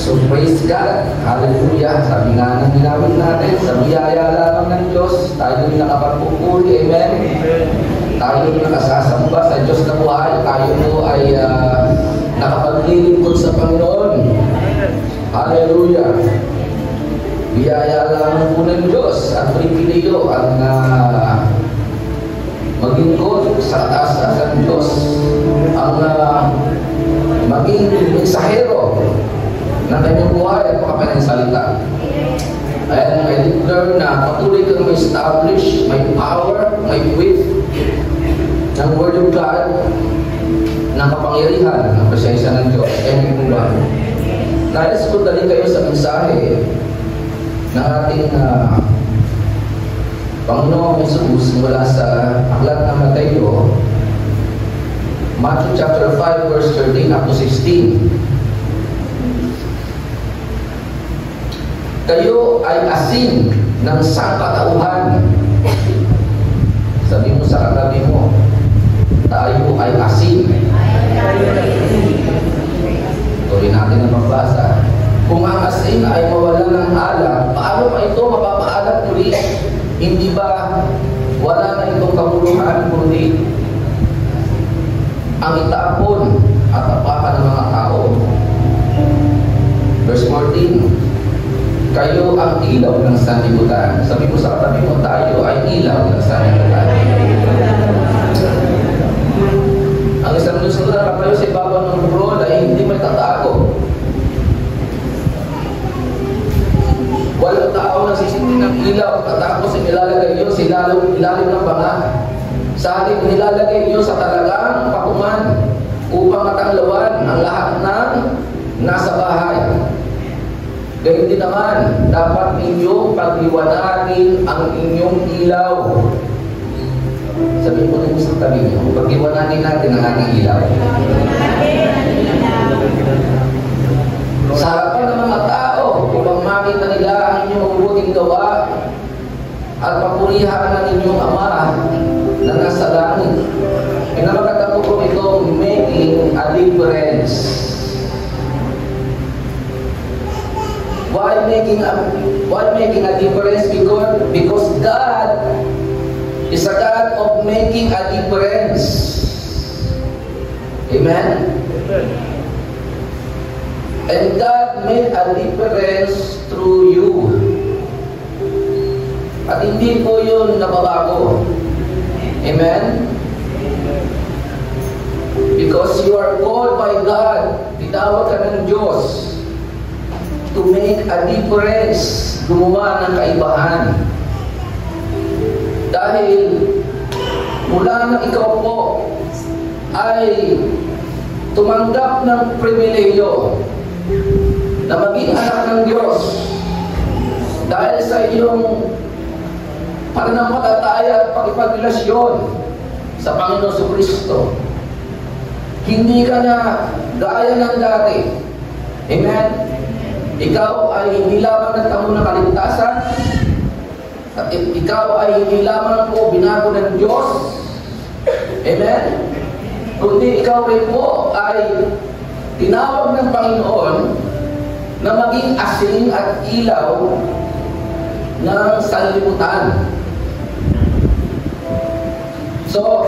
So praise God, hallelujah. Sabi nga ng ginawin natin, sa biyaya lamang ng Diyos, tayo yung nakapagpupuri, amen? Tayo yung nakasasamba sa Diyos na buhay, tayo mo ay nakapaglilingkod sa Panginoon. Hallelujah. Biyaya lamang po ng Diyos at pribileyo ang maglingkod sa taas ng Diyos, ang maging mensahero ng kanyang buhay at makapanang salita. And I declare na patuloy kang ma-establish may power, may width ng Word of God, ng kapangyarihan, ng presensya ng Diyos. Amen po ba? Nais ko dali kayo sa mensahe ng ating Panginoong Jesus mula sa aklat ng Mateo, Matthew chapter 5 verse 13 up to 16. Kayo ay asin ng sangkatauhan. Sabi mo sa katabi mo, tayo ay asin. Tuloy natin ang magbasa. Kung ang asin ay mawala ng alat, paano pa ito mapapaalat muli? Hindi ba wala na itong kabuluhan kundi ang itapon at tapakan ng mga tao? Verse 14. Kayo ang ilaw ng sanlibutan. Sabi ko sa katabi mo, tayo ay ilaw ng sanlibutan. Ang isang gusto na kayo sa ibabaw ng burol ay hindi may tatago. Walang tao na sisindi ng ilaw, tatapos nilalagay iyo sa ilalim ng banga. Sa halip nilalagay iyo sa talagang pakuman upang matanglawan ang lahat ng nasa bahay. Gayun din naman, dapat ninyong pagliwananin ang inyong ilaw. Sabihin mo rin sa tabi niyo, pagliwananin natin ang ating ilaw. Sa harapan ng mga tao, upang makita nila ang inyong mabuting gawa at papurihan ng inyong Ama na nasa langit. Pinamaganda ko itong making a difference. Why making a difference? Because God is a God of making a difference. Amen? And God made a difference through you. At hindi po yun nababago. Amen? Because you are called by God, tinawag ka ng Diyos to make a difference, gumawa ng kaibahan. Dahil mula nang ikaw po ay tumanggap ng pribileyo na maging anak ng Diyos dahil sa iyong pananampalataya at pakipagrelasyon sa Panginoon Jesucristo, hindi ka na gaya ng dati. Amen? Ikaw ay hindi lamang nagtamo ng kaligtasan, at ikaw ay hindi lamang po binago ng Diyos. Amen? Kundi ikaw rin po ay tinawag ng Panginoon na maging asin at ilaw ng sanlibutan. So,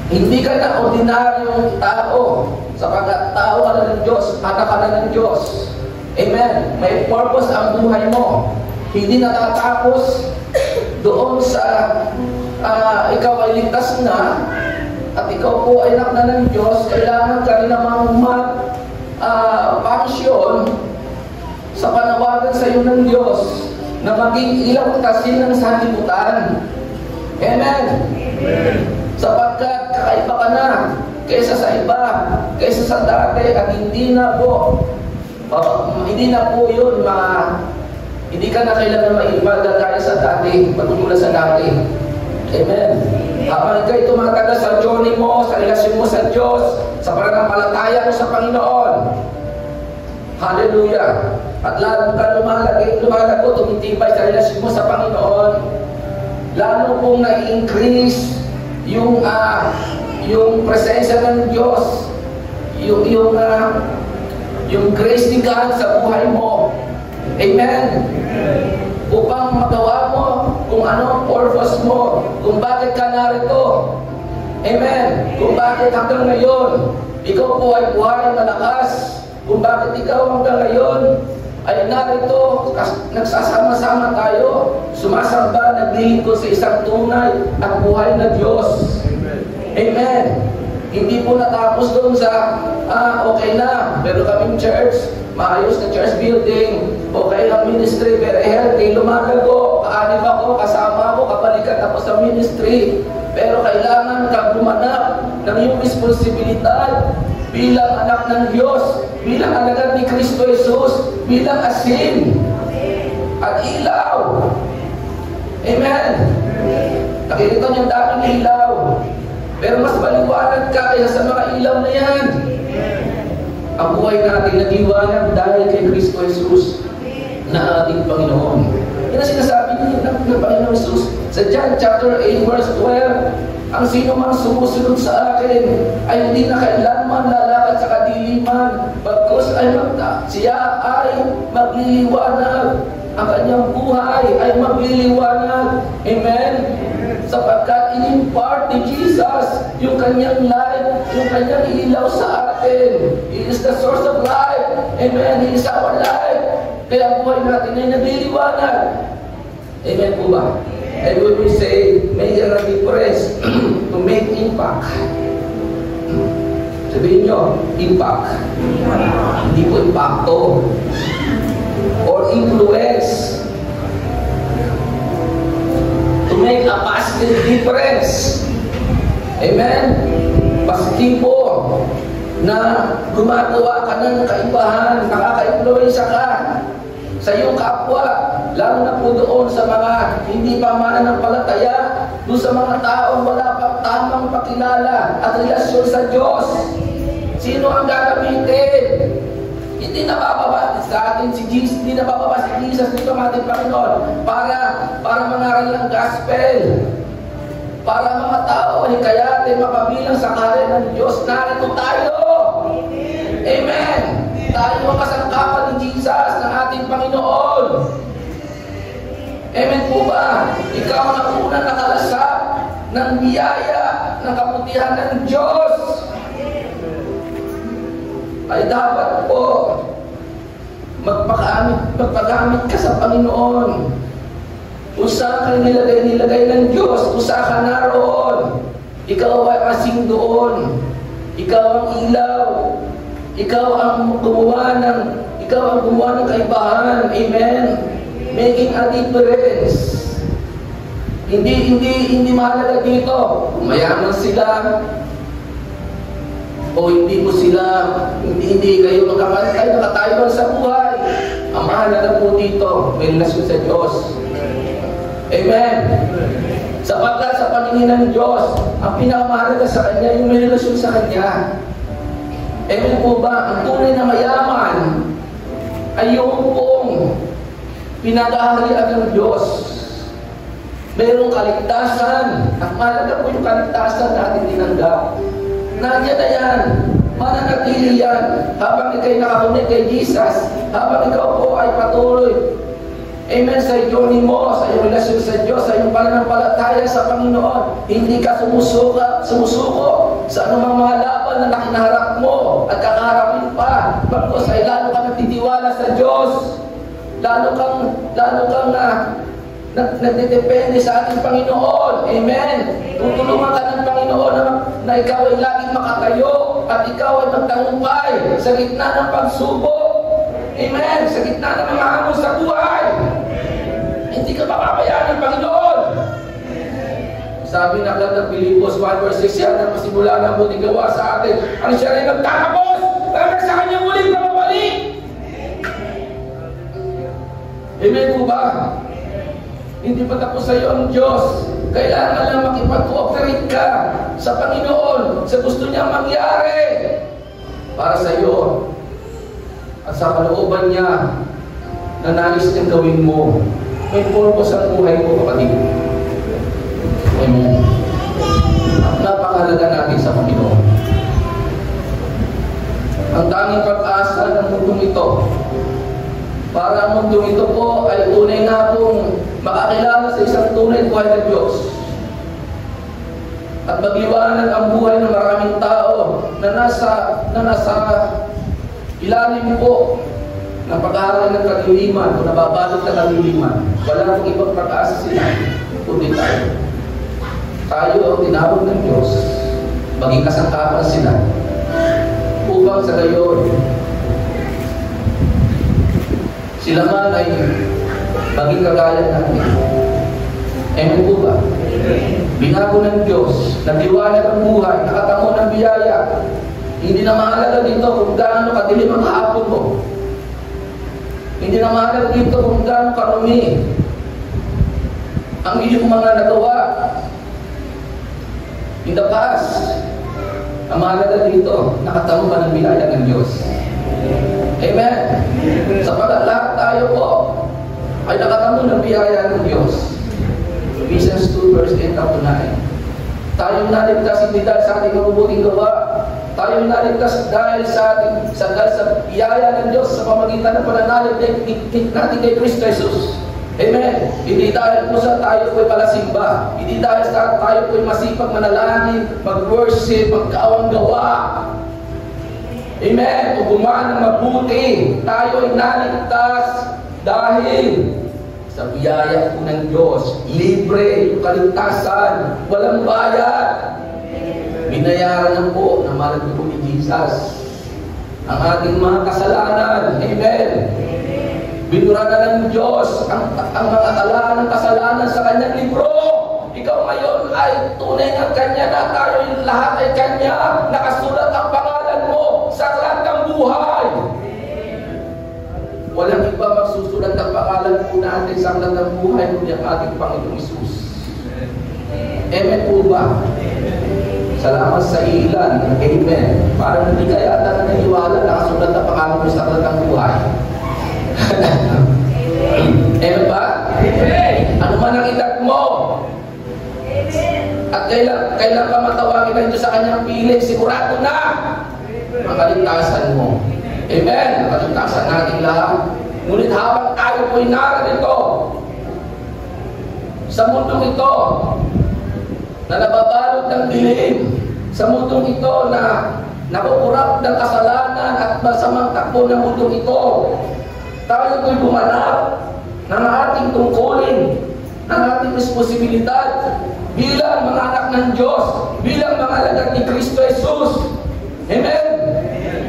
hindi ka na ordinaryong tao, sapagkat tao ka na ng Diyos, anak ka na ng Diyos. Amen. May purpose ang buhay mo. Hindi natatapos doon sa ikaw ay ligtas na at ikaw po ay anak na ng Diyos. Kailangan ka rin namang function sa panawagan sa iyo ng Diyos na maging ilaw at asin ng sanlibutan. Amen. Amen. Sapagkat kakaiba ka na kaysa sa iba, kaysa sa dati, at hindi na po yun hindi ka na kailangan maipagagaya sa dati, patutulad sa dati. Amen. Habang ikaw'y tumatagal sa journey mo, sa relasyon mo sa Diyos, sa pananampalataya mo sa Panginoon. Hallelujah. At lalo ka lumalago, tumitibay sa relasyon mo sa Panginoon, lalo pong na-increase yung presensya ng Diyos, yung grace ni God sa buhay Amen? Upang magawa mo kung ano ang purpose mo, kung bakit ka narito. Amen? Kung bakit hanggang ngayon, ikaw po ay buhay malakas. Kung bakit ikaw hanggang ngayon ay narito, nagsasama-sama tayo, sumasamba, naglilingkod sa isang tunay at buhay na Diyos. Amen. Hindi po natapos doon sa, okay na, pero kaming church, maayos na church building, okay ang ministry, very healthy, lumalago, kaanib ako, kasama ako, kabalikan ako sa ministry. Pero kailangan kang gumanap ng iyong responsibilidad bilang anak ng Diyos, bilang alagad ni Kristo Jesus, bilang asin at ilaw. Amen. Nakikita niyo ang daming ilaw, pero mas maliwanag ka kaya sa mga ilaw na yan. Ang buhay natin nag-iwanag dahil kay Kristo Jesus na ating Panginoon. Yan ang sinasabi niya ng Panginoon Jesus sa John chapter 8 verse 12. Ang sino mang sumusunod sa akin ay hindi na kailanman lalakad sa kadiliman, bagkus ay siya ay magliliwanag. Ang kanyang buhay ay magliliwanag. Amen? Sapagkat in-impart ni Jesus yung kanyang life, yung kanyang ilaw sa atin. He is the source of life. Amen? He is our life. Kaya ang buhay natin ay nagliliwanag. Amen po ba? And we will say, make a difference to make impact. Sabihin nyo, impact. Hindi po impacto. Or influence. To make a positive difference. Amen? Positibo na gumagawa ka ng kaibahan, nakaka-influensya ka sa iyong kapwa, lalo na po doon sa mga hindi pa mananampalataya, doon sa mga taong wala pa tamang pakilala at relasyon sa Diyos. Sino ang gagamitin? Hindi nabababa sa atin si Jesus, hindi nabababa si Jesus dito ang ating Panginoon para mangaral ng gospel, para mga tao ay kayatin mapabilang sa kaharian ng Diyos. Narito tayo. Amen. Tayo ang kasangkapan ni Jesus ng ating Panginoon. Amen po ba? Ikaw ang unang nakalasap ng biyaya, ng kabutihan ng Diyos. Ay dapat po magpagamit ka sa Panginoon. Kung saan ka nilagay ng Diyos, kung saan ka naroon, ikaw ay asing doon. Ikaw ang ilaw. Ikaw ang gumawa ng kaibahan. Amen. Making a difference. Hindi mahalaga dito kung mayaman sila o hindi mo sila, hindi kayo nakatayuan sa buhay. Ang mahalaga po dito, may relasyon sa Diyos. Amen. Sapagkat sa paningin ng Diyos, ang pinakamahalaga sa Kanya, yung may relasyon sa Kanya. Amen po ba? Ang tunay na mayaman ay yung pong pinag-aharian ng Diyos. Mayroong kaligtasan. At mahalaga po yung kaligtasan na ating tinanggap. Nandiyan na yan. Mananatili yan. Habang ikaw'y nakakunik kay Jesus, habang ikaw po ay patuloy, amen, sa iyong mo, sa iyong relasyon sa Diyos, sa iyong pananampalataya sa Panginoon, hindi ka sumusuko sa anumang mga laban na nakinaharap mo at kakaharapin pa. Bagkus ay lalo ka nagtitiwala sa Diyos. Lalo kang nagdedepende sa ating Panginoon. Amen. Tutulungan ka ng Panginoon na ikaw ay laging makatayo at ikaw ay magtagumpay sa gitna ng pagsubok. Amen. Sa gitna ng mga hamon sa buhay. Hindi ka papabayaan ng Panginoon. Sabi na agad ng Pilipos 1 verse 6, yan ang pasimula ng buting gawa sa atin. Ang siya rin nagtatapos para sa kanyang muling pababalik. Amen po ba? Hindi pa tapos sa iyo ang Diyos. Kailangan lang makipag-cooperate ka sa Panginoon sa gusto niya mangyari para sa iyo at sa kalooban niya na nais niyang gawin mo. May purpose ang buhay mo, kapatid. Amen. At napakahalaga natin sa Panginoon. Ang tanging pag-asa ng mundong ito para ang mundong ito po ay tunay nga pong makakilala sa isang tunay buhay na Diyos. At magliwanag ang buhay ng maraming tao na nasa ilalim po ng pag-aaral ng kadiliman o nababalot ng kadiliman. Wala pong ibang pag-asa sila, kundi tayo. Tayo ang tinawag ng Diyos, maging kasangkapan sila, upang sa gayon, sila man ay maging kagaya natin. Amen po ba? Binago ng Diyos, nagliwanag ang buhay, nakatamo ng biyaya. Hindi na mahalaga dito kung gaano kadilim ang hapon mo. Hindi na mahalaga dito kung gaano karumi ang iyong mga nagawa in the past. Ang mahalaga dito, nakatamo ba ng biyaya ng Diyos? Amen? Sapagat lahat tayo po ay nakatamo ng biyaya ng Diyos. Ephesians 2 verse 8 up to 9. Tayo naligtas hindi dahil sa ating mabubuting gawa. Tayo naligtas dahil sa biyaya ng Diyos sa pamagitan ng pananalig natin kay Kristo Jesus. Amen. Hindi dahil po sa tayo po'y palasimba. Hindi dahil sa tayo po'y masipag manalangin, mag-worship, magkaawang gawa. Amen. O gumawa ng mabuti. Tayo ay naligtas dahil sa biyaya po ng Diyos, libre, yung kaligtasan, walang bayad. Binayaran na po ng mahal na po ni Jesus ang ating mga kasalanan. Amen. Binura na ng Diyos ang mga kalaan ng kasalanan sa kanyang libro. Ikaw ngayon ay tunay ng Kanya na tayo yung lahat ay Kanya. Nakasulat ang pangalan mo sa aklat ng buhay. Walang iba magsusulat ang pangalan po natin sa aklat ng buhay kundi ang ating Panginoong Hesus. Amen po ba? Salamat sa ilan. Amen. Parang hindi ka yata naniniwala nakasulat ang pangalan mo sa aklat ng buhay. Amen ba? Ano man ang edad mo? At kailan pa matawagin ka ito sa kanyang piling, sigurado na ang kaligtasan mo. Amen. Ang kaligtasan natin lahat. Ngunit habang tayo po'y narito sa mundong ito na nababalot ng dilim, sa mundong ito na nakukurap ng kasalanan at masamang takbo ng mundong ito, tayo po'y bumanap ng ating tungkulin, ng ating responsibilidad bilang mga anak ng Diyos, bilang mga alagad ni Kristo Jesus. Amen?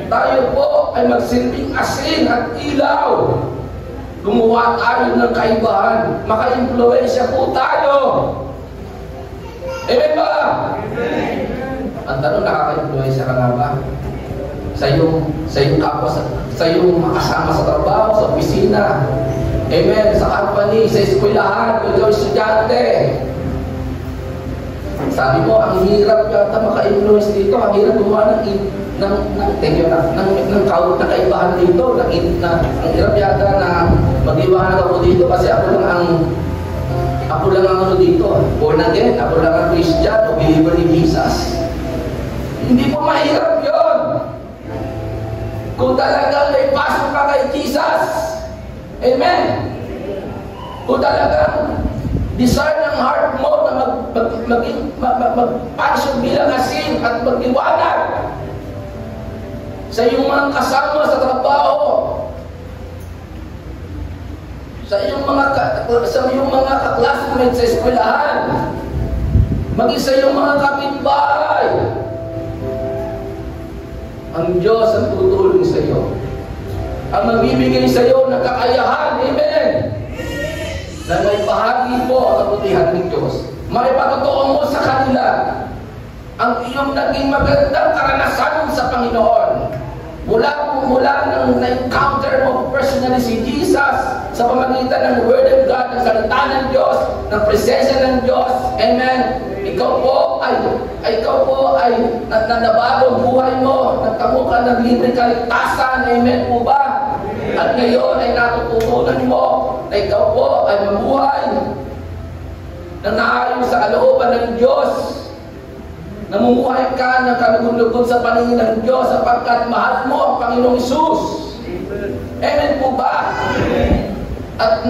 Tayo po ay magsilbing asin at ilaw. Gumawa tayo ng kaibahan. Maka-impluensya po tayo. Amen ba? Ang tanong, nakaka-impluensya ka nga ba? Sa iyong kapwa, sa iyong makasama sa trabaho, sa opisina. Amen. Sa company, sa eskwelahan, kung ikaw estudyante. Sabi mo, ang hirap yata maka-influence dito. Ang hirap gumawa ng kaibahan dito. Ang hirap yata na mag-iwanan ako dito kasi ako lang ang ano dito. Born again, ako lang ang Christian o believer ni Jesus. Hindi po mahirap yun. Kung talagang may pasok ka kay Jesus. Amen. Kung talagang desire ng heart mo na mag-passion bilang asin at mag-iwanag sa iyong mga kasama sa trabaho, sa iyong mga ka-classmates sa eskwelahan, maging sa iyong mga kapitbahay, ang Diyos ang tutulong sa iyo. Ang magbibigay sa iyo ng kakayahan. Amen. Na may bahagi po ang kabutihan ng Diyos. Maipatotoo mo sa kanila ang iyong naging magandang karanasan sa Panginoon. Mula nang na-encounter mo personally si Jesus sa pamamagitan ng Word of God, ng salita ng Diyos, ng presensya ng Diyos. Amen. Ikaw po ay nabago ang buhay mo. Nagtamo ka ng libreng kaligtasan. Amen po ba? At ngayon ay natututunan mo na ikaw po ay mabuhay na naayon sa kalooban ng Diyos. Namumuhay ka ng kalugod-lugod sa paningin ng Diyos sapagkat mahal mo ang Panginoong Hesus. Amen po ba? At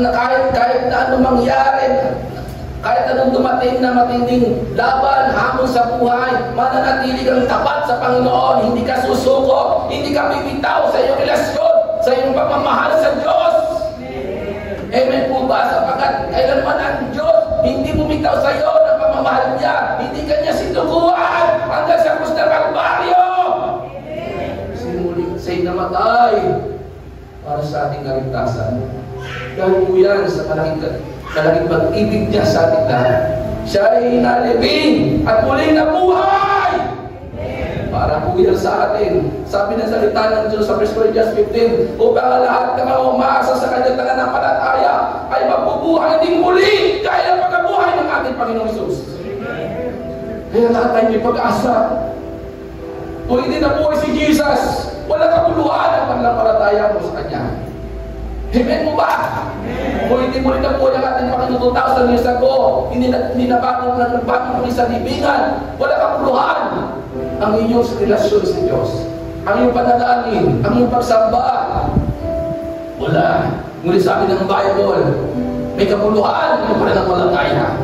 kahit na ano mangyari, kahit anong dumating na matinding laban, hamon sa buhay, mananatili kang tapat sa Panginoon. Hindi ka susuko, hindi ka bibitaw sa iyong relasyon, sa iyong pagmamahal sa Diyos. Amen po ba? Sapagkat kailanman ang Diyos hindi bumitaw sa iyo ng pagmamahal niya. Hindi ka niya sinukuhan hanggang sa krus ng Kalbaryo. Sinulit siya'y namatay para sa ating kaligtasan. Dahil po yan sa malaking pag-ibig niya sa ating lahat. Siya ay nalibing at muling nabuhay para po yan sa atin. Sabi ng salita ng Diyos sa 1 Corinthians 15, upang ang lahat ng mga umaasa sa kanyang pananampalataya ay mabubuhay din muli dahil ang pagkabuhay ng ating Panginoong Hesus. Kaya lahat tayo may pag-asa. Kung hindi nabuhay si Jesus, wala kapuluhan ang pananampalataya mo sa Kanya. Amen mo ba? Kung hindi mo rin nabuhay ang ating Panginoon 2,000 years ago, hindi nabago muli sa libingan, wala kapuluhan ang iyong relasyon sa Diyos, ang iyong panalangin, ang iyong pagsamba. Wala. Ngunit sabi ng Bible, may kapuluhan ng pananampalataya.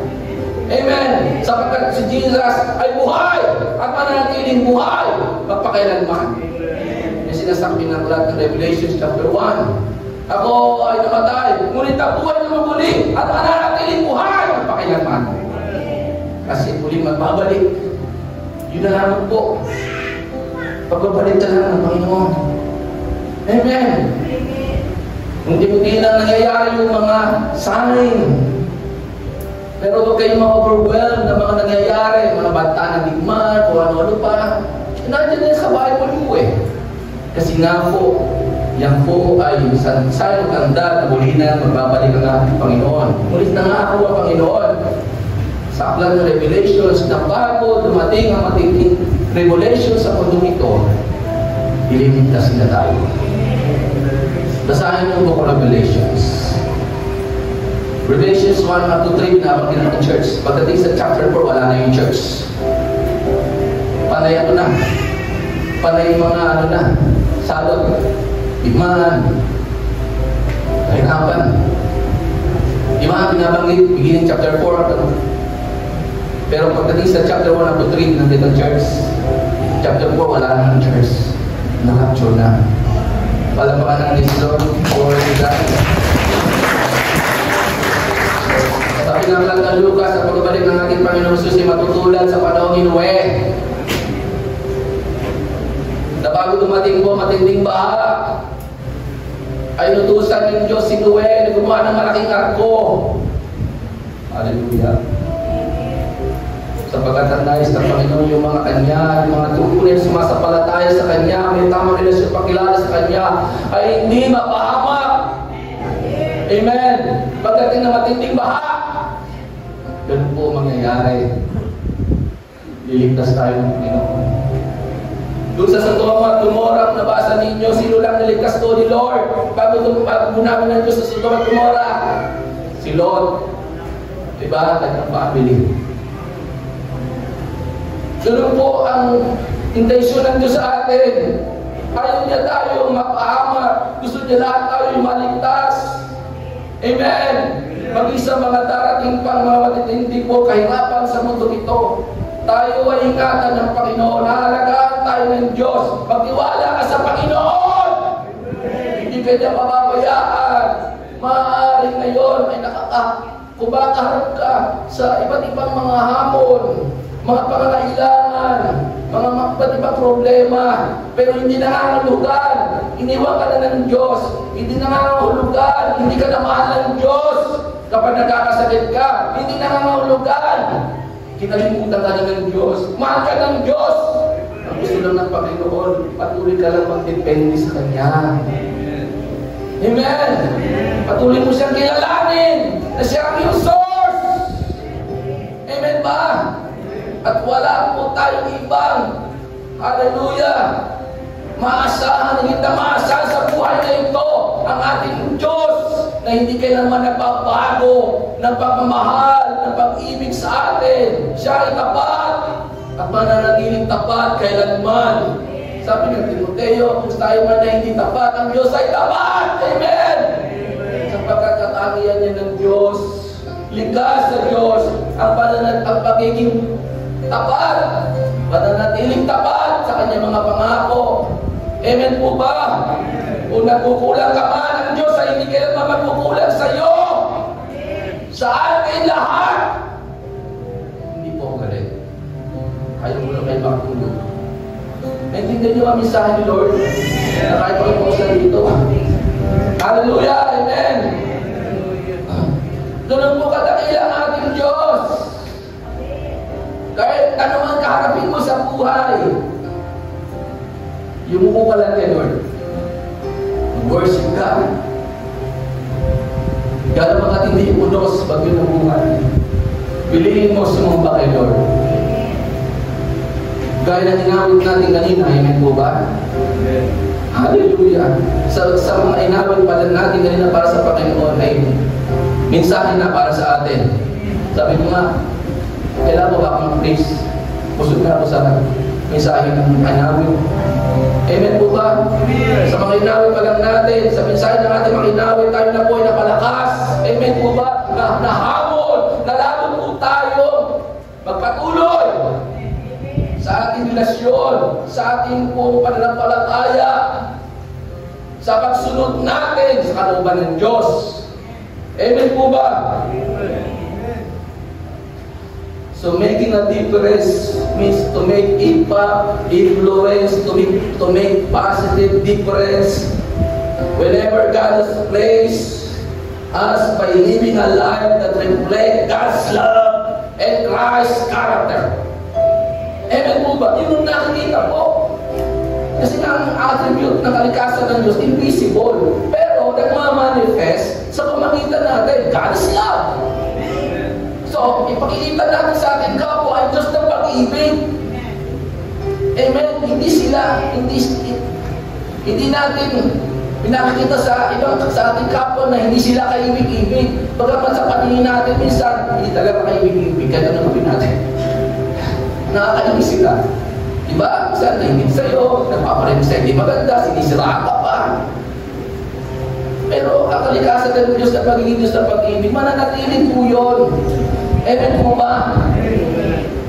Amen. Sapagkat si Jesus ay buhay at mananatiling buhay magpakailanman. Yung sinasabi ng lahat ng Revelation chapter 1. Ako ay namatay, ngunit nabuhay na muli at mananatiling buhay magpakailanman. Kasi muling magbabalik. Yun na lamang po. Pagbabalik na lang ng Panginoon. Amen. Hindi lang nangyayari yung mga sign. Pero huwag kayong ma-overwhelm ng mga nangyayari, mga banta ng digmaan, o ano-ano pa. Nandiyan na sa Bible po eh. Kasi nga po, yan po ay isang tanda na muli na magbabalik ang ating Panginoon. Mulit na nga ako ang Panginoon. Sa aklat ng Revelations ng bago dumating ang matinding revelation sa mundong ito, ililigtas na tayo. Basahin mo po ang Revelations. Revelations 1 up to 3, binabagin ng church. Pagdating sa chapter 4, wala na yung church. Panay ano na? Panay mga ano na? Salot, iman, kahirapan. Iman, binabanggit, beginning chapter 4, pero pagdating sa chapter 1 up to 3, nandito ang church. Chapter 4, wala na ang church. Nakapture na. Palapakan ng Lord for that. Sabi ng lang ng Lucas, sa pagbabalik ng ating Panginoong Hesus ay matutulan sa panahong ni Noe. Na bago dumating po matinding baha, ay nutusan ng Diyos si Noe na gumawa ng malaking arko. Hallelujah. Sapagkat ang nais ng Panginoon yung mga Kanya, yung mga tunay sumasampalataya sa Kanya, may tamang relasyon pakilala sa Kanya, ay hindi mapahamak. Amen. Pagdating na matinding baha, ganun po mangyayari. Liligtas tayo ng Panginoon. Doon sa Sodoma at Gomorrah, nabasa ninyo, sino lang niligtas to ni Lord? Bago namin ng Diyos sa Sodoma at Gomorrah, si Lot. Diba? Kanyang family. Ganun po ang intensyon ng Diyos sa atin. Ayaw niya tayo mapahamak. Gusto niya lahat tayo maligtas. Amen. Mag-isa mga darating pang mga matitindi po kahirapan sa mundo ito. Tayo ay ingatan ng Panginoon. Hahalagaan tayo ng Diyos. Magtiwala ka sa Panginoon. Hindi ka niya mababayaan. Maaaring ngayon ay kumakaharap ka sa iba't ibang mga hamon, mga pangangailangan, mga iba't ibang problema, pero hindi nangangahulugan. Iniwan ka na ng Diyos. Hindi nangangahulugan. Hindi ka na mahal ng Diyos. Kapag nagkakasakit ka, hindi nangangahulugan. Kinalimutan ka na ng Diyos. Mahal ka ng Diyos. Ang gusto lang ng Panginoon, patuloy ka lang magdepende sa Kanya. Amen. Patuloy mo siyang kilalanin na siya ang iyong source. Amen ba? At wala po tayong ibang, hallelujah, maasahan, higit na maasahan sa buhay na ito, ang ating Diyos, na hindi kailanman nagbabago ng pagmamahal, ng pag-ibig sa atin. Siya ay tapat at mananatiling tapat kailanman. Sabi ng Timoteo, kung tayo man na hindi tapat, ang Diyos ay tapat. Amen! Sapagkat ang pagiging tapat, mananatiling tapat sa kanyang mga pangako. Amen po ba? Kung nagkukulang ka man, ang Diyos ay hindi kailangan magkukulang sa iyo. Sa atin lahat. Hindi po galit. Ayaw mo na kayo magtulog. Naintindihan niyo ang mensahe ni Lord? Na kahit po sa dito. Hallelujah! Amen! Ganun po kadakila ang ating Diyos. Kahit ano man kaharapin mo sa buhay, yumuko ka lang kay Lord. Worship ka. Gano'n makatindi mo Diyos bagyo ng buhay. Piliin mo sumamba kay Lord. Gaya na inawit natin kanina, amen po ba? Hallelujah! Sa mga inawit pala natin kanina para sa Panginoon ay mensahe na para sa atin. Sabi ko nga, kailangan ko ba akong please? Pusod na ako sa mensahe ng inawit. Amen po ba? Sa mga inawit pa lang natin, sa mensahe ng ating mga inawit, tayo na po ay napalakas. Amen po ba? Nahamon, nalalo po tayo magpatuloy sa ating relasyon, sa ating pong pananampalataya, sa pagsunod natin sa kalooban ng Diyos. Amen po ba? So making a difference means to make impact, influence, to make positive difference whenever God has placed us by living a life that reflects God's love and Christ's character. Amen po ba? Yun ang nakikita po. Kasi ang attribute ng kalikasan ng Diyos, invisible. Pero nagmamanifest sa pamagitan natin, God's love. So, ipakikita natin sa ating kapwa ay Diyos ng pag-ibig. Amen? Hindi natin pinakikita sa ating kapwa na hindi sila kaibig-ibig. Bagamat sa paningin natin, minsan, hindi talaga kaibig-ibig. Kaya naman natin. Nakakaibig sila. Diba? Minsan, naibig sa'yo, nagpaparinig sa'yo, hindi maganda, sinisiraan ka pa. Pero ang kalikasan ng Diyos na pagiging Diyos na pag-ibig, mananatiling po yun. Amen po ba?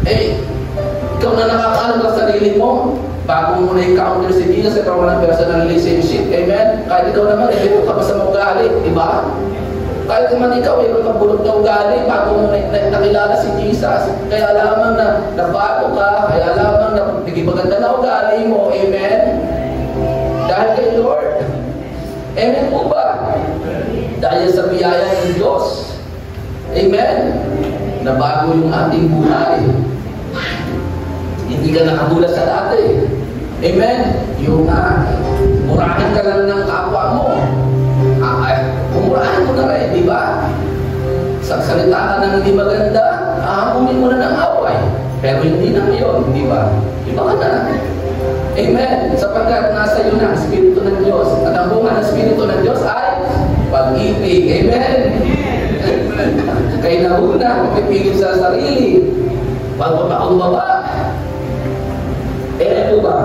Ikaw na nakakaalam sa sarili mo, bago mo na encounter si Jesus, ikaw na personal relationship. Amen? Kahit ikaw naman, ito ka pa sa ugali, diba? Kahit naman ikaw, ikaw kabulot na ugali, bago mo nakilala si Jesus. Kaya lamang na nabago ka, kaya lamang na naging maganda na ugali mo. Amen? Dahil kay Lord. Amen po ba? Dahil sa biyaya ng Diyos. Amen? Nabago yung ating buhay. Hindi ka nakatulad sa dati. Amen? Yung murahin ka lang ng kapwa mo. Umurahin mo na rin, di ba? Salita ka ng hindi maganda, ahamunin mo na ng away. Pero hindi na ngayon, di ba? Iba ka na. Amen? Sapagkat nasa iyo na ang Espiritu ng Diyos. At ang bunga ng Espiritu ng Diyos ay pag-ibig. Amen? Kaya nauna, pipigil sa sarili. Pagpapakumbaba. Amen po ba?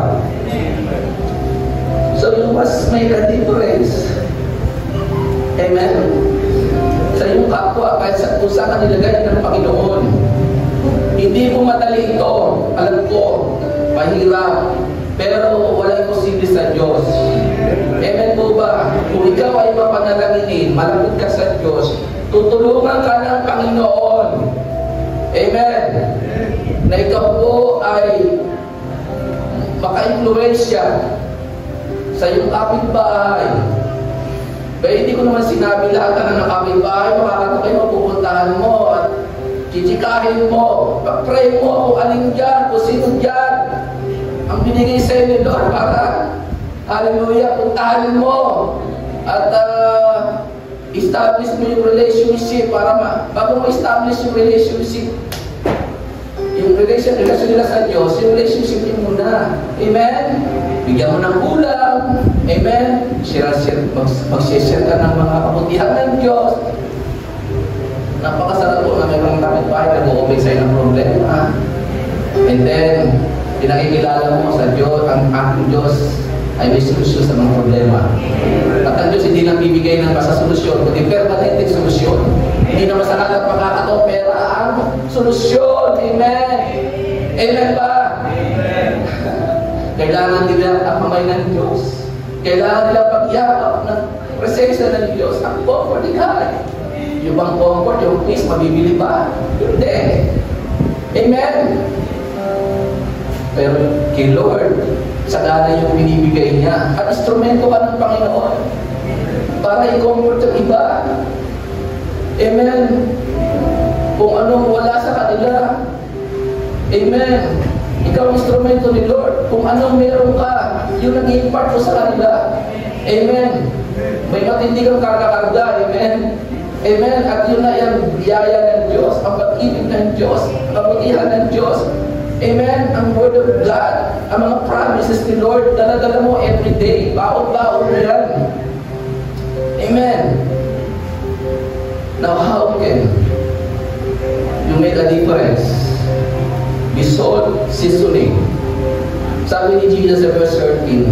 So you must make a difference. Amen? Sa iyong kapwa, kahit sa kung saan ka nilagay ng Panginoon. Hindi mo madali ito. Alam ko, mahirap. Pero wala imposible sa Diyos. Amen po ba? Kung ikaw ay mapanalanginin, malapit ka sa Diyos, tutulungan ka ng Panginoon. Amen? Na ikaw po ay maka-influensya sa iyong kapitbahay. Kaya hindi ko naman sinabi lahat na ng kapitbahay, makakata kayo mapupuntahan mo at chichikahin mo, pag-pray mo kung alin dyan, kung sino dyan ang binigay sa inyo Lord para hallelujah, puntahan mo at establish mo yung relationship para bago mo establish yung relationship nila sa Diyos, yung relationship niyo muna. Amen? Bigyan mo ng kulang. Amen? Mag-share ka ng mga kabutihan ng Diyos. Napakasarap po na mayroong kapitbahay nag-o-open sa'yo ng problema. And then, pinakikilala mo sa Diyos, ang ating Diyos ay may solusyon sa mga problema. At ang Diyos hindi nang bibigay ng basta solusyon, kundi permanente solusyon. Hindi naman sa kalat makakataw pera ang solusyon. Amen. Amen ba? Amen. Kailangan nila ang kamay ng Diyos. Kailangan nila pagyakap ng presensya ng Diyos. Ang comfort nila. Yung bang comfort, yung peace, mabibili ba? Hindi. Amen. Pero kay Lord, sagana yung binibigay niya. At instrumento ka ng Panginoon para i-comfort ang iba. Amen. Kung anong wala sa kanila. Amen. Ikaw ang instrumento ni Lord. Kung anong meron ka, yun ang i-impart mo sa kanila. Amen. May matindi kang karga-karga. Amen. Amen. At yun na yung biyaya ng Diyos, ang pag-ibig ng Diyos, ang kabutihan ng Diyos. Amen. Ang Word of God, ang mga promises ni Lord, dala-dala mo every day. Baon-baon mo yan. Amen. Now, how can you make a difference? Be salt, seasoning. Sabi ni Jesus sa verse 13,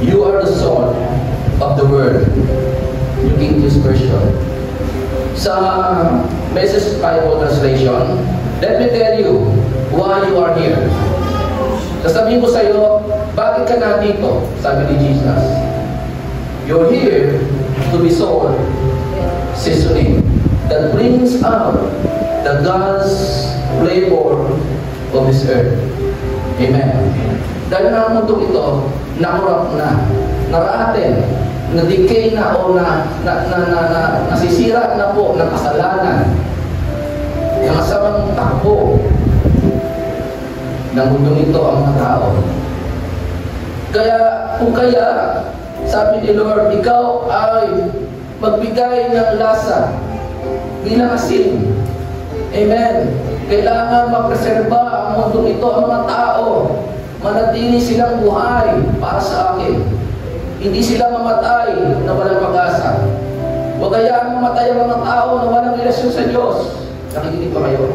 you are the salt of the world. New King James Version. Sa Message Bible Translation, let me tell you why you are here. Sasabihin ko sa iyo, bakit ka nandito? Sabi ni Jesus. You're here to be salt, seasoning, that brings out the God's flavor of this earth. Amen. Dahil na ang mundo ito, nakurap na, naraten, na-decay na o nasisira na po ng kasalanan, ng masamang takbo ng mundo ito ang mga tao. Kaya, sabi ni Lord, ikaw ay magbigay ng lasa bilang asin. Amen. Kailangan mapreserba ang mundo ito, ang mga tao. Manatili silang buhay para sa akin. Hindi sila mamatay na walang pag-asa. Huwag hayaan mamatay ang mga tao na walang relasyon sa Diyos. Nakikinig pa kayo?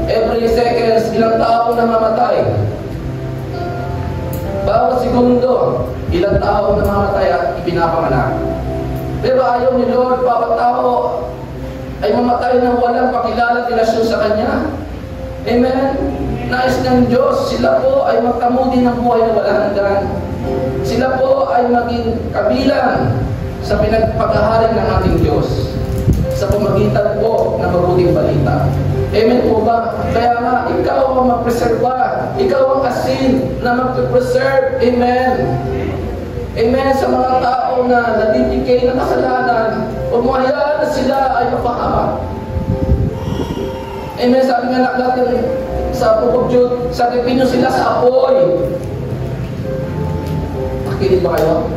Every seconds, ilang tao na mamatay. Bawat segundo, ilang tao na mamatay at ipinapanganak. Pero ayaw ni Lord, bawat tao ay mamatay na walang pakilala at relasyon sa Kanya. Amen? Nais ng Diyos, sila po ay magkamudi ng buhay na walang hanggan. Sila po ay maging kabilang sa pinagpaghaharin ng ating Diyos sa pamagitan po ng mabuting balita. Amen po ba? Kaya nga, ikaw ang magpreserba. Ikaw ang asin na magpreserve. Amen. Amen. Sa mga tao na nadidikay ng kasalanan, umahayaan na sila ay mapahamak. Amen. Sabi nga natin sa Book of Jude, sagipin nyo sila sa apoy. Nakikinig ba kayo?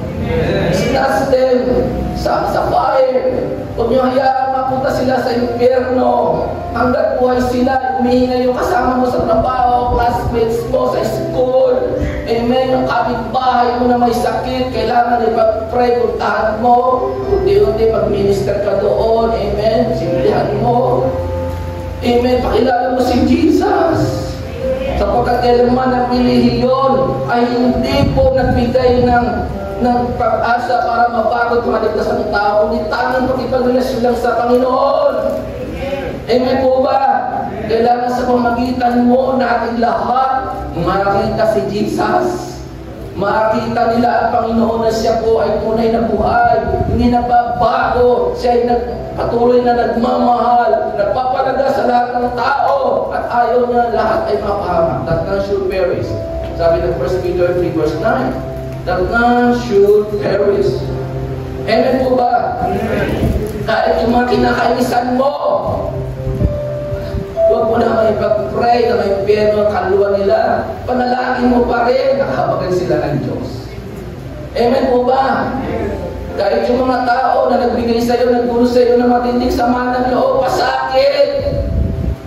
Snatch them sa fire. Huwag nyo hayaan mapunta sila sa impyerno. Hanggat buhay sila, umihinga yung kasama mo sa trabaho, classmates mo sa school. Amen. Yung kapitbahay mo na may sakit, kailangan ipag-pray, puntahan mo. Unti-unti mag-minister ka doon. Amen. Simplihan mo. Amen. Pakilala mo si Jesus. Sapagkat kailanman ang pilihiyon ay hindi po nagbigay ng pag-asa para mapagod maligtas ang tao. Hindi tanging pag-ipagrelasyon lang sa Panginoon. Amen po ba? Kailangan sa pamagitan mo natin lahat makita si Jesus. Makita nila ang Panginoon na siya po ay tunay na buhay. Hindi nababago. Siya ay patuloy na nagmamahal. Nagpapalaga sa lahat ng tao. At ayaw niya lahat ay mapahamak. That none should perish. Sabi ng 1 Peter 3 verse 9. That none should perish. Amen po ba? Kahit yung mga kinakainisan mo, huwag mo na may pag-pray na may impyerno ang kaluluwa nila. Panalangin mo pa rin, nakahabagan sila ng Diyos. Amen po ba? Kahit yung mga tao na nagbigay sa iyo, naggulo sa iyo ng matinding sama ng loob, pasakit,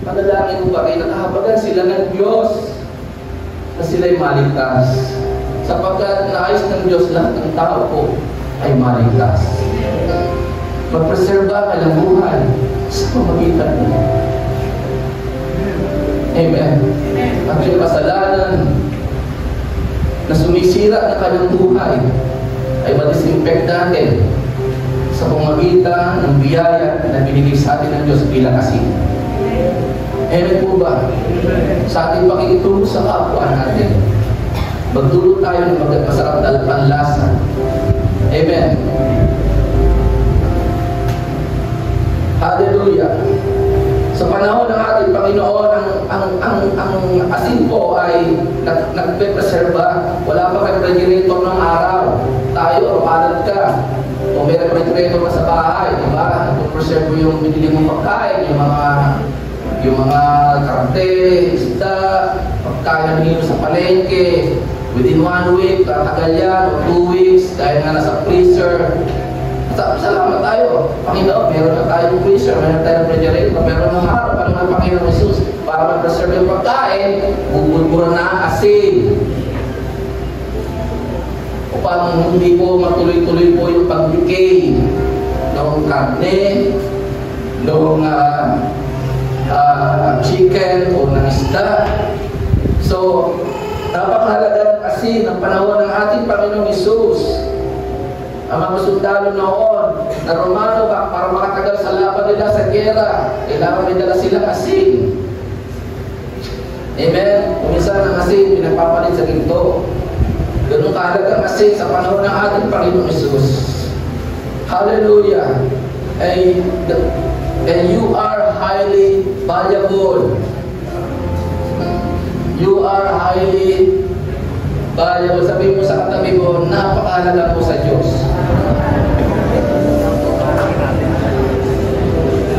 panalangin mo pa rin, nakahabagan sila ng Diyos na sila'y maligtas. Sapagkat naayos ng Diyos lahat ng tao po ay maligtas. Magpreserba ka ng buhay sa pamagitan mo. Amen. At yung kasalanan na sumisira na kanyang buhay ay madisinfect natin sa pamagitan ng biyaya na binigay sa atin ng Diyos bilang asin. Amen po ba? Sa ating pakikitungo sa kapwa natin, magdulot tayo ng masarap na panlasa. Amen. Hallelujah. Sa panahon ng ating Panginoon, ang asin po ay nagpe-preserba. Wala pa refrigerator ng araw. Tayo, palad ka. O may refrigerator ka sa bahay, diba? Nagpe-preserve mo yung binili mong pagkain, yung mga karte, isda, pagkain na binili sa palengke. Within 1 week, tatagal yan, o 2 weeks, dahil nga nasa freezer. Salamat tayo. Panginoon, meron na tayong freezer, meron tayong refrigerator, meron ng harap, ano nga Panginoon Jesus, para mag-preserve yung pagkain, bubulbura na ang asin. Upang hindi po matuloy-tuloy po yung pag-decay ng karne, ng chicken o ng isda. So, napakahalaga ng asin ang panahon ng ating Panginoong Jesus. Ang mga sundalo noon na Romano para makatagal sa laban nila sa gera, kailangan may dala silang asin. Amen? Kuminsan ang asin, pinagpapalit sa ginto. Ganun kahalagang asin sa panahon ng ating Panginoong Jesus. Hallelujah! And you are highly valuable. You are highly valuable. Sabihin mo sa katabi mo, napakahalaga mo sa Diyos.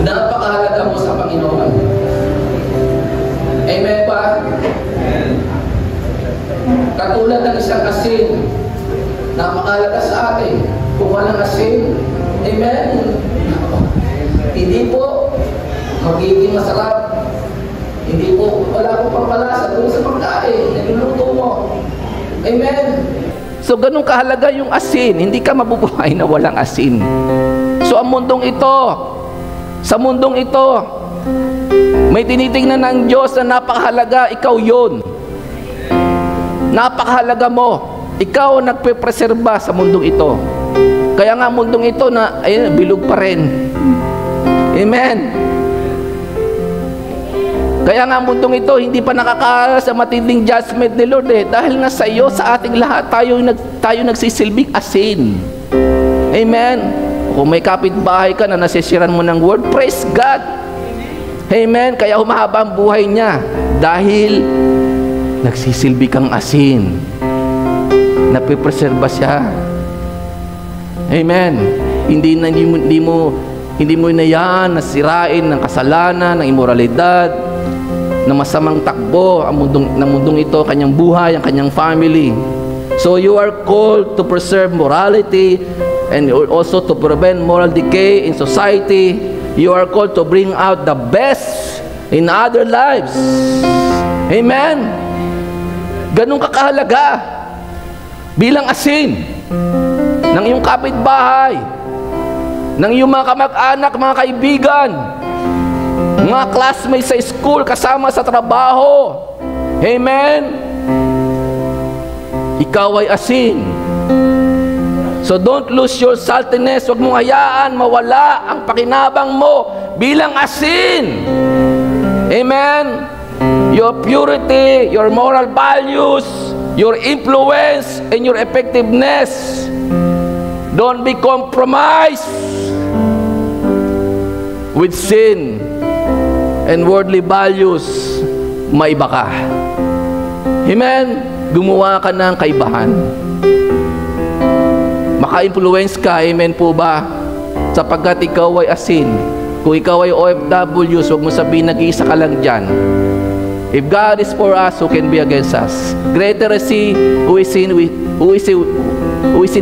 Napakahalaga mo sa Panginoon. Amen ba? Katulad ng isang asin, napakahalaga sa atin. Kung walang asin, amen, hindi po magiging masarap. Hindi po, wala po pampalasa doon sa pagkain na niluluto mo. Amen. So ganun kahalaga yung asin. Hindi ka mabubuhay na walang asin. So ang mundong ito, sa mundong ito, may tinitingnan ng Diyos na napakahalaga, ikaw yun. Napakahalaga mo. Ikaw nagpe-preserba sa mundong ito. Kaya nga mundong ito na, ayun, bilog pa rin. Amen. Kaya nga mundong ito hindi pa nakakaasa sa matinding judgment ni Lord dahil nga sa iyo, sa ating lahat tayo nagsisilbing asin. Amen. Kung may kapitbahay ka na nasisiran mo ng word, praise God. Amen. Kaya humahaba ang buhay niya dahil nagsisilbi kang asin. Napipreserba siya. Amen. Hindi mo inayaan na sirain ng kasalanan, ng immoralidad, ng masamang takbo ang mundong ito, kanyang buhay, ang kanyang family. So you are called to preserve morality and also to prevent moral decay in society. You are called to bring out the best in other lives. Amen. Ganun kakahalaga bilang asin ng iyong kapitbahay, ng iyong mga kamag-anak, mga kaibigan, mga classmates sa school, kasama sa trabaho. Amen. Ikaw ay asin. So don't lose your saltiness. Huwag mong hayaan mawala ang pakinabang mo bilang asin. Amen. Your purity, your moral values, your influence, and your effectiveness. Don't be compromised with sin and worldly values. Maiba ka. Amen. Gumawa ka ng kaibahan. Maka-influence ka. Amen po ba? Sapagkat ikaw ay asin. Kung ikaw ay OFW, huwag mo sabihin nag-iisa ka lang dyan. If God is for us, who can be against us? Greater is He who is in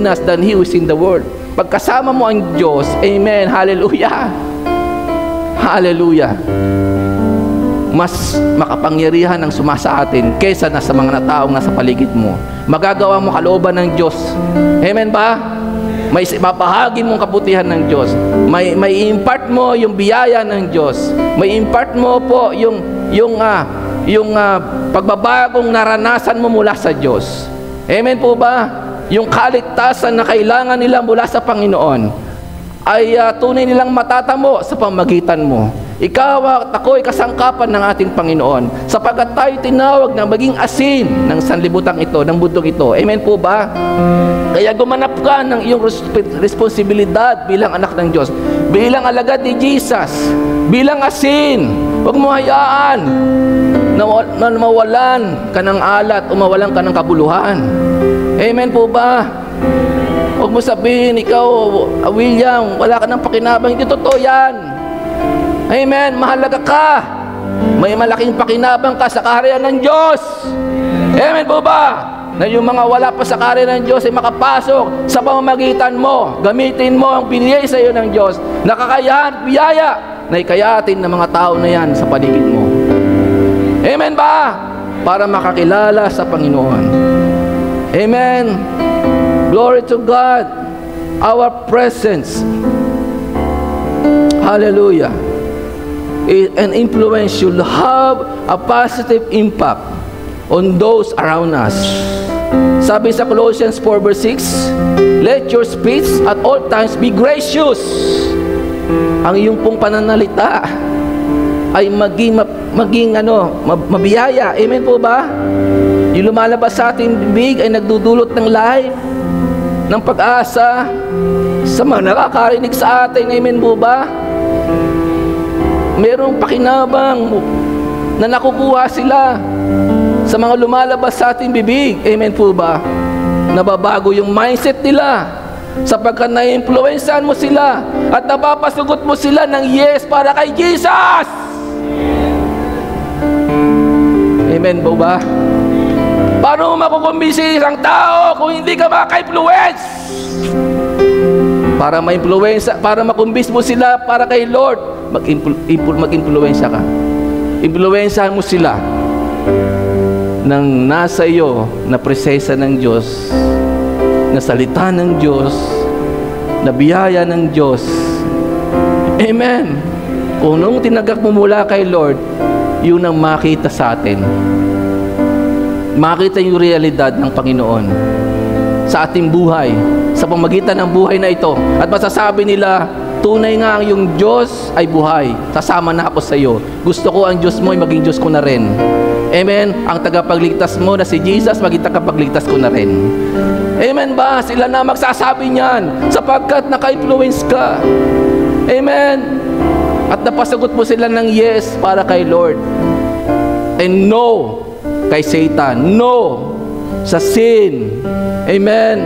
us than He who is in the world. Pagkasama mo ang Diyos, amen, hallelujah. Hallelujah. Mas makapangyarihan ang sumasa atin kaysa sa mga taong nasa paligid mo. Magagawa mo kalooban ng Diyos. Amen ba? May mapahagi mong kabutihan ng Diyos. May impart mo yung biyaya ng Diyos. May impart mo po yung pagbabagong naranasan mo mula sa Diyos. Amen po ba? Yung kaligtasan na kailangan nila mula sa Panginoon ay tunay nilang matatamo sa pamagitan mo. Ikaw at ako'y kasangkapan ng ating Panginoon, sapagkat tayo tinawag na maging asin ng sanlibutan ito, ng mundong ito. Amen po ba? Kaya gumanap ka ng iyong responsibilidad bilang anak ng Diyos, bilang alagad ni Jesus, bilang asin. Huwag mo hayaan na mawalan ka ng alat o mawalan ka ng kabuluhan. Amen po ba? Huwag mo sabihin, ikaw, William, wala ka ng pakinabang. Hindi totoo yan. Amen. Mahalaga ka. May malaking pakinabang ka sa kaharian ng Diyos. Amen po ba? Na yung mga wala pa sa kaharian ng Diyos ay makapasok sa pamamagitan mo. Gamitin mo ang binigay sa iyo ng Diyos. Nakakayahan at biyaya na ikayatin ng mga tao na yan sa paligid mo. Amen ba? Para makakilala sa Panginoon. Amen. Glory to God. Our presence. Hallelujah. An influence should have a positive impact on those around us. Sabi sa Colossians 4 verse 6, let your speech at all times be gracious. Ang iyong pong pananalita ay mabiyaya. Amen po ba? Yung lumalabas sa ating bibig ay nagdudulot ng life, ng pag-asa sa mga nakakarinig sa atin. Amen po ba? Merong pakinabang na nakukuha sila sa mga lumalabas sa ating bibig. Amen po ba? Nababago yung mindset nila sapagkat na-influencean mo sila at napapasugot mo sila ng yes para kay Jesus. Amen po ba? Paano mo makukumbisi isang tao kung hindi ka maka-influence? Para ma-influence, para makumbis mo sila para kay Lord, mag-influensya ka. Influensyahan mo sila ng nasa iyo na presensya ng Diyos, na salita ng Diyos, na biyaya ng Diyos. Amen. Kung nung tinagak mo mula kay Lord, yun ang makita sa atin. Makita yung realidad ng Panginoon sa ating buhay, sa pamagitan ng buhay na ito. At masasabi nila, tunay nga ang yung Diyos ay buhay. Sasama na ako sa iyo. Gusto ko ang Diyos mo ay maging Diyos ko na rin. Amen. Ang tagapagligtas mo na si Jesus, maging tagapagligtas ko na rin. Amen ba? Sila na magsasabi niyan sapagkat naka-influence ka. Amen. At napasagot mo sila ng yes para kay Lord. And no kay Satan. No sa sin. Amen.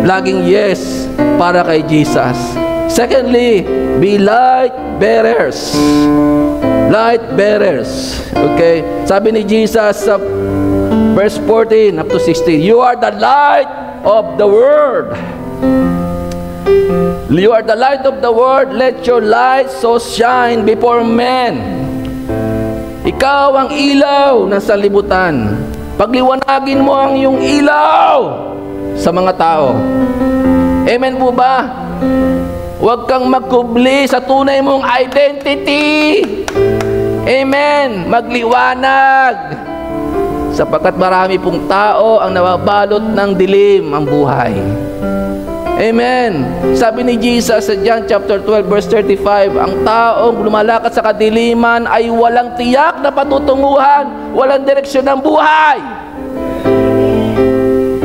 Laging yes para kay Jesus. Secondly, be light bearers. Light bearers. Okay? Sabi ni Jesus sa verse 14 up to 16, you are the light of the world. You are the light of the world. Let your light so shine before men. Ikaw ang ilaw ng sanlibutan. Pagliwanagin mo ang iyong ilaw sa mga tao. Amen po ba? Huwag kang magkubli sa tunay mong identity. Amen. Magliwanag. Sapagkat marami pong tao ang nababalot ng dilim ang buhay. Amen. Sabi ni Jesus sa John chapter 12 verse 35, ang taong lumalakad sa kadiliman ay walang tiyak na patutunguhan, walang direksyon ng buhay.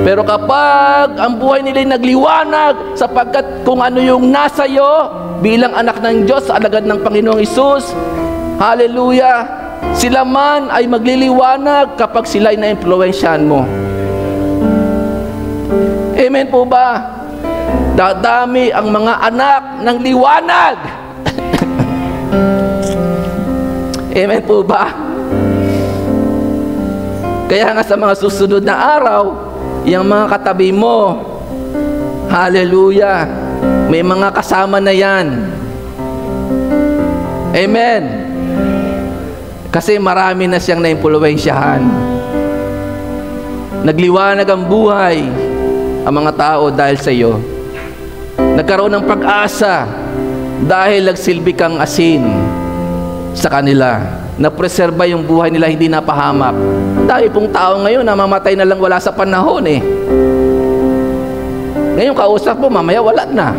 Pero kapag ang buhay nila ay nagliwanag, sapagkat kung ano yung nasa iyo bilang anak ng Diyos, alagad ng Panginoong Hesus, hallelujah, sila man ay magliliwanag kapag sila ay na-influensyahan mo. Amen po ba? Dadami ang mga anak ng liwanag. Amen po ba? Kaya nga sa mga susunod na araw, yung mga katabi mo, hallelujah, may mga kasama na yan. Amen. Kasi marami na siyang na-impluwensyahan. Nagliwanag ang buhay ang mga tao dahil sa iyo. Nagkaroon ng pag-asa dahil nagsilbi kang asin sa kanila. Napreserba yung buhay nila, hindi napahamak. Dahil pong tao ngayon namamatay na lang wala sa panahon eh. Ngayon kausap mo, mamaya wala na.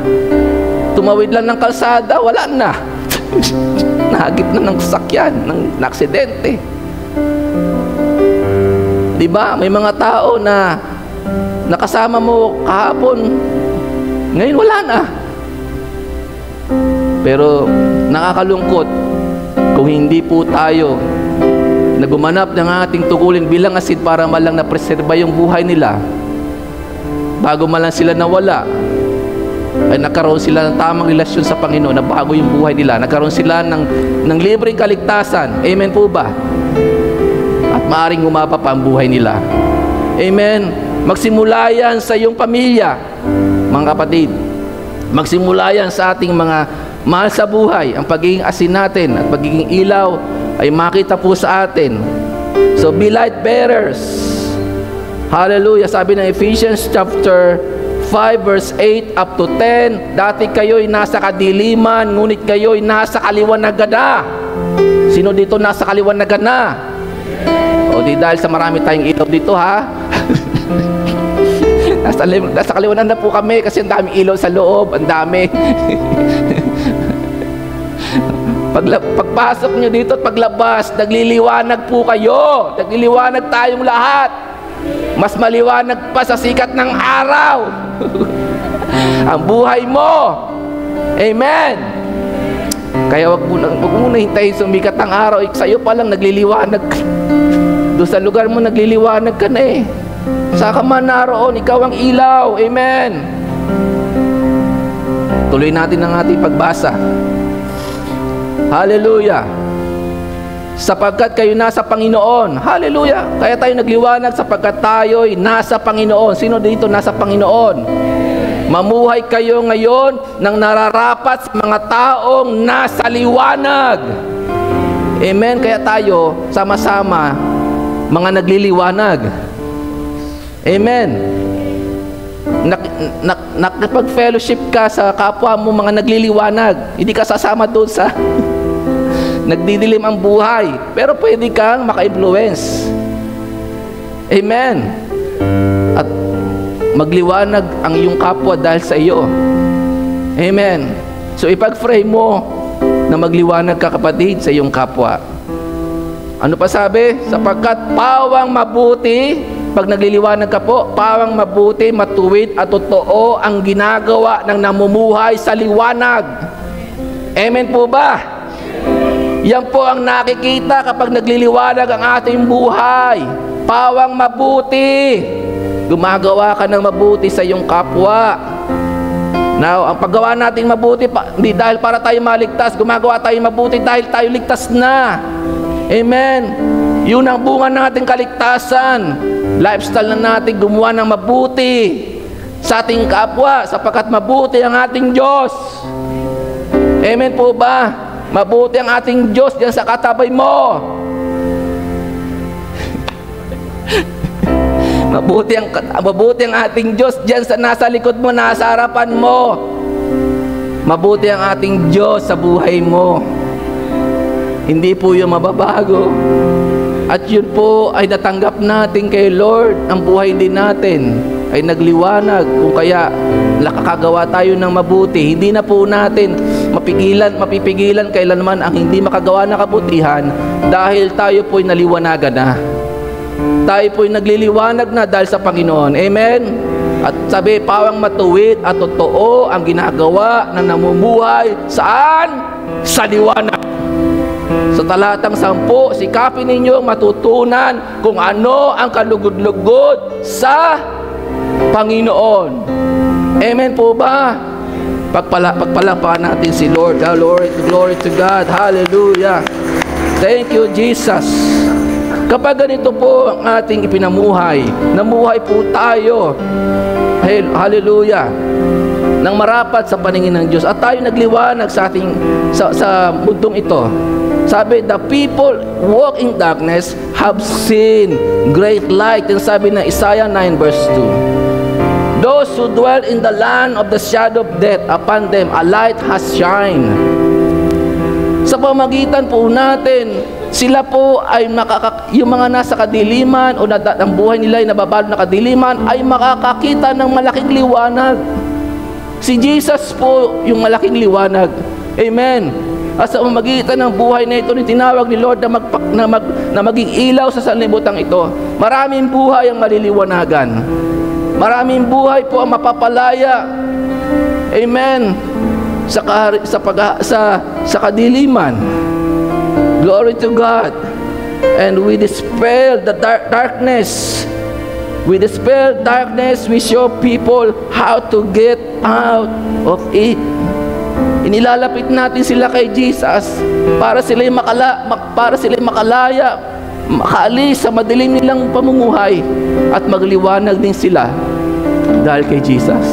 Tumawid lang ng kalsada, wala na. Nahagip na ng sasakyan, ng aksidente. Diba? May mga tao na nakasama mo kahapon, ngayon wala na. Pero nakakalungkot kung hindi po tayo nagumanap ng ating tungkulin bilang asid para malang napreserba yung buhay nila. Bago malang sila nawala, ay nagkaroon sila ng tamang relasyon sa Panginoon, na bago yung buhay nila, nagkaroon sila ng libreng kaligtasan. Amen po ba? At maaaring umaba pa ang buhay nila. Amen. Magsimula yan sa iyong pamilya, mga kapatid. Magsimula yan sa ating mga mahal sa buhay. Ang pagiging asin natin at pagiging ilaw ay makita po sa atin. So be light bearers. Hallelujah. Sabi ng Ephesians chapter 5 verse 8 up to 10, dati kayo'y nasa kadiliman, ngunit kayo'y nasa kaliwanagan na. Sino dito nasa kaliwanagan na? O di dahil sa marami tayong ilaw dito, ha? nasa kaliwanagan na po kami kasi ang daming ilaw sa loob, ang dami. Pagpasok nyo dito at paglabas, nagliliwanag po kayo. Nagliliwanag tayong lahat. Mas maliwanag pa sa sikat ng araw ang buhay mo. Amen. Kaya wag mo na hintayin sumikat ang araw. Sa iyo pa lang nagliliwanag. Doon sa lugar mo nagliliwanag ka na eh. Sa ka man naroon, ikaw ang ilaw. Amen. Tuloy natin ang ating pagbasa. Hallelujah. Sapagkat kayo nasa Panginoon. Hallelujah. Kaya tayo nagliwanag sapagkat tayo'y nasa Panginoon. Sino dito nasa Panginoon? Mamuhay kayo ngayon ng nararapat sa mga taong nasa liwanag. Amen. Kaya tayo sama-sama mga nagliliwanag. Amen. Nakipag-fellowship ka sa kapwa mo mga nagliliwanag. Hindi ka sasama doon sa nagdidilim ang buhay, pero pwede kang maka-influence. Amen. At magliwanag ang iyong kapwa dahil sa iyo. Amen. So ipag-pray mo na magliwanag ka, kapatid, sa iyong kapwa. Ano pa sabi? Sapagkat pawang mabuti, pag nagliliwanag ka po, pawang mabuti, matuwid at totoo ang ginagawa ng namumuhay sa liwanag. Amen po ba? Yan po ang nakikita kapag nagliliwanag ang ating buhay. Pawang mabuti. Gumagawa ka ng mabuti sa iyong kapwa. Now, ang paggawa natin mabuti, hindi dahil para tayo maligtas, gumagawa tayo mabuti dahil tayo ligtas na. Amen. Yun ang bunga ng ating kaligtasan. Lifestyle na natin gumawa ng mabuti sa ating kapwa, sapagkat mabuti ang ating Diyos. Amen po ba? Mabuti ang ating Diyos diyan sa katabi mo. Mabuti ang ating Diyos diyan sa nasa likod mo, nasa harapan mo. Mabuti ang ating Diyos sa buhay mo. Hindi po yung mababago. At yun po ay natanggap natin kay Lord. Ang buhay din natin ay nagliwanag. Kung kaya nakakagawa tayo ng mabuti, hindi na po natin mapipigilan kailanman ang hindi makagawa ng kabutihan, dahil tayo po'y naliwanagan na. Tayo po'y nagliliwanag na dahil sa Panginoon. Amen. At sabi, pawang matuwid at totoo ang ginagawa ng namumuhay saan? Sa liwanag. Sa talatang 10, sikapin ninyong matutunan kung ano ang kalugod-lugod sa Panginoon. Amen po ba? Pagpalapakan natin si Lord. Glory to God. Hallelujah. Thank you, Jesus. Kapag ganito po ang ating ipinamuhay, namuhay po tayo, hallelujah, nang marapat sa paningin ng Diyos, at tayo nagliwanag sa ating sa mundong ito. Sabi, the people walk in darkness have seen great light. Yung sabi ng Isaiah 9 verse 2. Those who dwell in the land of the shadow of death, upon them a light has shined. Sa pamagitan po natin, sila po ay yung mga nasa kadiliman o ang buhay nila ay nababalo na kadiliman, ay makakakita ng malaking liwanag. Si Jesus po yung malaking liwanag. Amen. At sa pamamagitan ng buhay na ito, tinawag ni Lord na maging ilaw sa sanlibutan ito. Maraming buhay ang maliliwanagan. Maraming buhay po ang mapapalaya. Amen. Sa kadiliman. Glory to God. And we dispel the darkness. We dispel darkness. We show people how to get out of it. Inilalapit natin sila kay Jesus para sila'y makalaya, makaalis sa madilim nilang pamumuhay at magliwanag din sila dahil kay Jesus.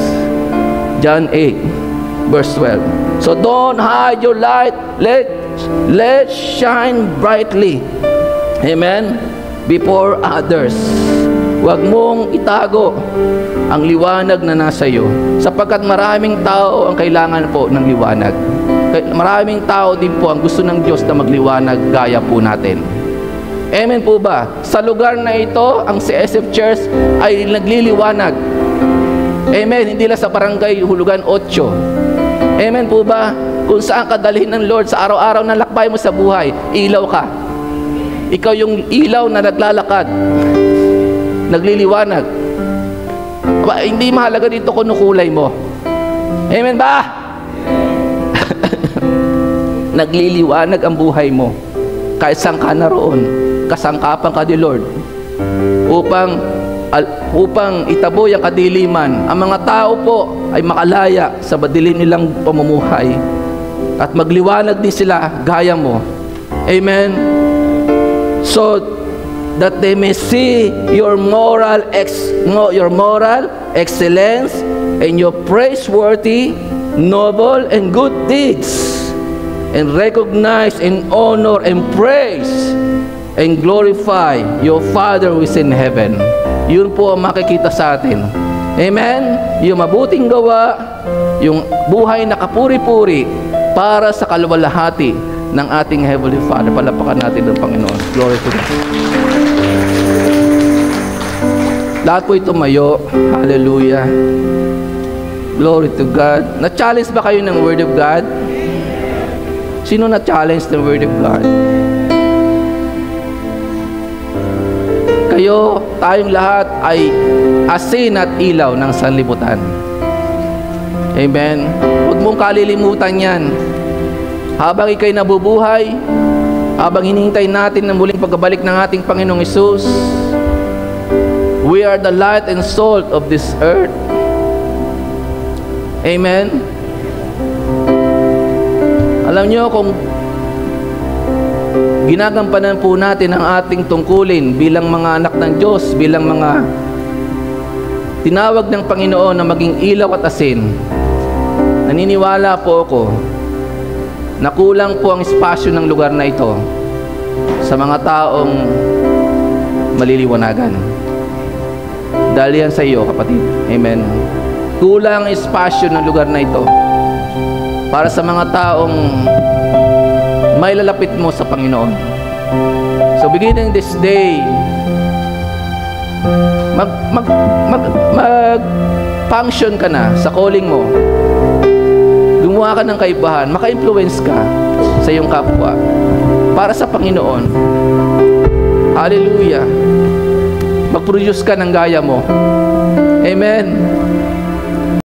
John 8 verse 12. So don't hide your light, let shine brightly. Amen. Before others. Huwag mong itago ang liwanag na nasa iyo, sapagkat maraming tao ang kailangan po ng liwanag. Maraming tao din po ang gusto ng Diyos na magliwanag gaya po natin. Amen po ba? Sa lugar na ito, ang CSF Church ay nagliliwanag. Amen. Hindi lang sa barangay Hulugan 8. Amen po ba? Kung saan ka dalhin ng Lord sa araw-araw na lakbay mo sa buhay, ilaw ka. Ikaw yung ilaw na naglalakad, nagliliwanag. Hindi mahalaga dito kung kulay mo. Amen ba? Nagliliwanag ang buhay mo. Kahit saan ka naroon, kasangkapan ka ni Lord upang itaboy ang kadiliman. Ang mga tao po ay makalaya sa madilim nilang pamumuhay at magliwanag din sila gaya mo. Amen. So that they may see your moral excellence and your praiseworthy, noble and good deeds, and recognize and honor and praise and glorify your Father who is in heaven. Yun po ang makikita sa atin. Amen? Yung mabuting gawa, yung buhay na kapuri-puri para sa kaluwalhati ng ating Heavenly Father. Palapakan natin ng Panginoon. Glory to God. Lahat po ito mayo. Hallelujah. Glory to God. Na-challenge ba kayo ng Word of God? Sino na-challenge ng Word of God? Kayo, tayong lahat ay asin at ilaw ng sanlibutan. Amen. Huwag mong kalilimutan yan. Habang ikay nabubuhay, habang hinihintay natin ng muling pagbabalik ng ating Panginoong Hesus, we are the light and salt of this earth. Amen. Alam nyo, kung ginagampanan po natin ang ating tungkulin bilang mga anak ng Diyos, bilang mga tinawag ng Panginoon na maging ilaw at asin, naniniwala po ako na kulang po ang espasyo ng lugar na ito sa mga taong maliliwanagan. Dahil yan sa iyo, kapatid. Amen. Kulang ang espasyo ng lugar na ito para sa mga taong may lalapit mo sa Panginoon. So beginning this day, mag-function ka na sa calling mo. Gumawa ka ng kaibahan, maka-influence ka sa iyong kapwa para sa Panginoon. Hallelujah. Mag-produce ka ng gaya mo. Amen.